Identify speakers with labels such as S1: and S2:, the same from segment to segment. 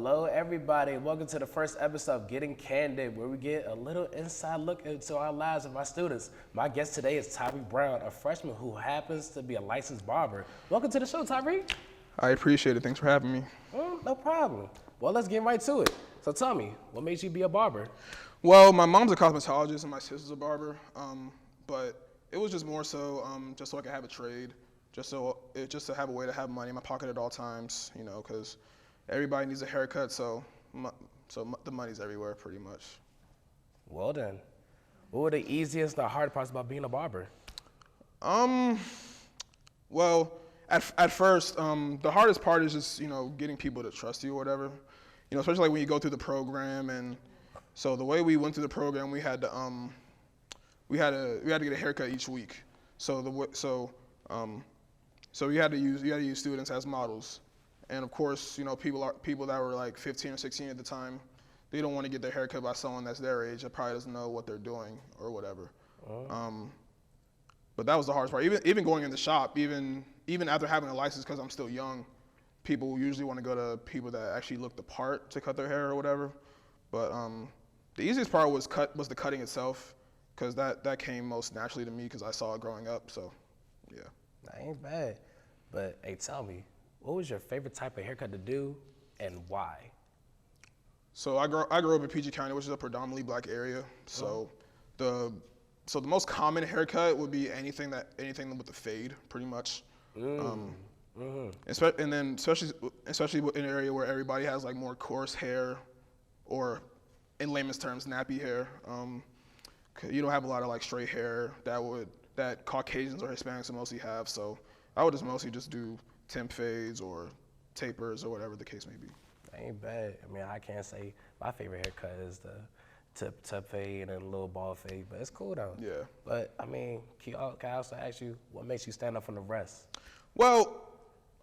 S1: Hello, everybody. Welcome to the first episode of Getting Candid, where we get a little inside look into our lives of our students. My guest today is Tyrique Brown, a freshman who happens to be a licensed barber. Welcome to the show, Tyrique.
S2: I appreciate it. Thanks for having me.
S1: No problem. Well, let's get right to it. So tell me, what made you be a barber?
S2: Well, my mom's a cosmetologist and my sister's a barber, but it was just more so just so I could have a trade, just to have a way to have money in my pocket at all times, you know, because everybody needs a haircut, so the money's everywhere pretty much.
S1: Well then, what were the easiest and the hardest parts about being a barber?
S2: Well, at first, the hardest part is just, you know, getting people to trust you or whatever. You know, especially like when you go through the program. And so the way we went through the program, we had to get a haircut each week. So you had to use students as models. And of course, you know, people that were like 15 or 16 at the time, they don't want to get their haircut by someone that's their age that probably doesn't know what they're doing or whatever. But that was the hardest part. Even going in the shop, even after having a license, because I'm still young, people usually want to go to people that actually look the part to cut their hair or whatever. But the easiest part was the cutting itself, because that came most naturally to me because I saw it growing up. So, yeah.
S1: That ain't bad. But hey, tell me, what was your favorite type of haircut to do, and why?
S2: So I grew up in PG County, which is a predominantly black area. So the most common haircut would be anything with the fade, pretty much. And then especially in an area where everybody has like more coarse hair, or in layman's terms, nappy hair. You don't have a lot of like straight hair that Caucasians or Hispanics mostly have. So I would mostly just do temp fades or tapers or whatever the case may be.
S1: That ain't bad. I mean, I can't say my favorite haircut is the tip fade and a little ball fade, but it's cool though.
S2: Yeah.
S1: But I mean, can I also ask you, what makes you stand up from the rest?
S2: Well,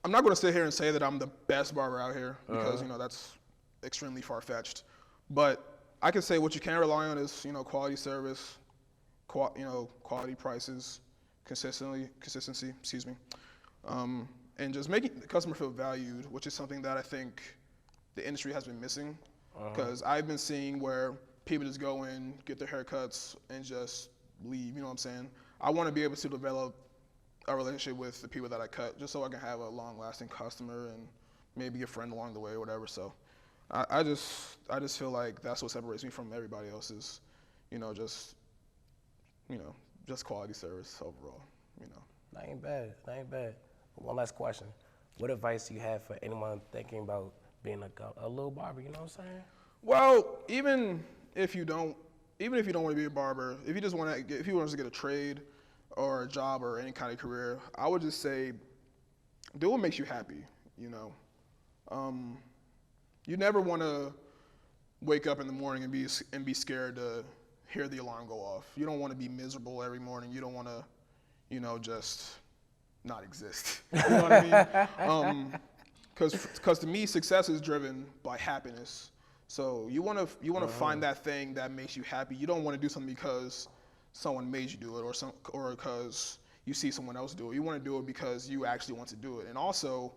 S2: I'm not going to sit here and say that I'm the best barber out here because you know that's extremely far-fetched. But I can say what you can rely on is, you know, quality service, quality prices, consistency. Excuse me. And just making the customer feel valued, which is something that I think the industry has been missing. Because I've been seeing where people just go in, get their haircuts, and just leave, you know what I'm saying? I want to be able to develop a relationship with the people that I cut, just so I can have a long-lasting customer and maybe a friend along the way or whatever. So I just feel like that's what separates me from everybody else is, just quality service overall,
S1: That ain't bad. One last question. What advice do you have for anyone thinking about being a little barber, you know what I'm saying?
S2: Well, even if you don't want to be a barber, if you want to get a trade or a job or any kind of career, I would just say do what makes you happy, You never want to wake up in the morning and be scared to hear the alarm go off. You don't want to be miserable every morning. You don't want to, just not exist. You know what I mean? Because to me, success is driven by happiness. So you want to find that thing that makes you happy. You don't want to do something because someone made you do it or because you see someone else do it. You want to do it because you actually want to do it. And also,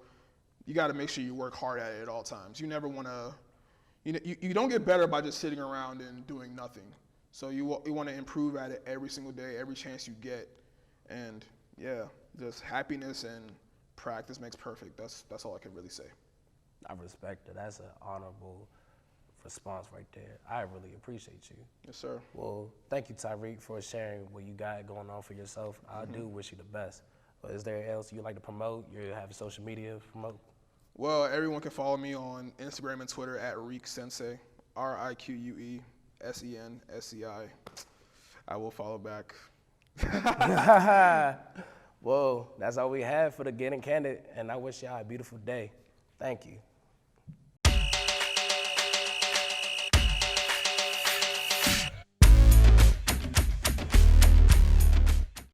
S2: you got to make sure you work hard at it at all times. You never want to, you don't get better by just sitting around and doing nothing. So you want to improve at it every single day, every chance you get. And yeah, just happiness and practice makes perfect. That's all I can really say.
S1: I respect it. That's an honorable response right there. I really appreciate you.
S2: Yes, sir.
S1: Well, thank you, Tyrique, for sharing what you got going on for yourself. I do wish you the best. But is there else you'd like to promote? You have social media to promote?
S2: Well, everyone can follow me on Instagram and Twitter at RiqueSensei, RiQUESENSEI. I will follow back.
S1: Well, that's all we have for the Getting Candid, and I wish y'all a beautiful day. Thank you.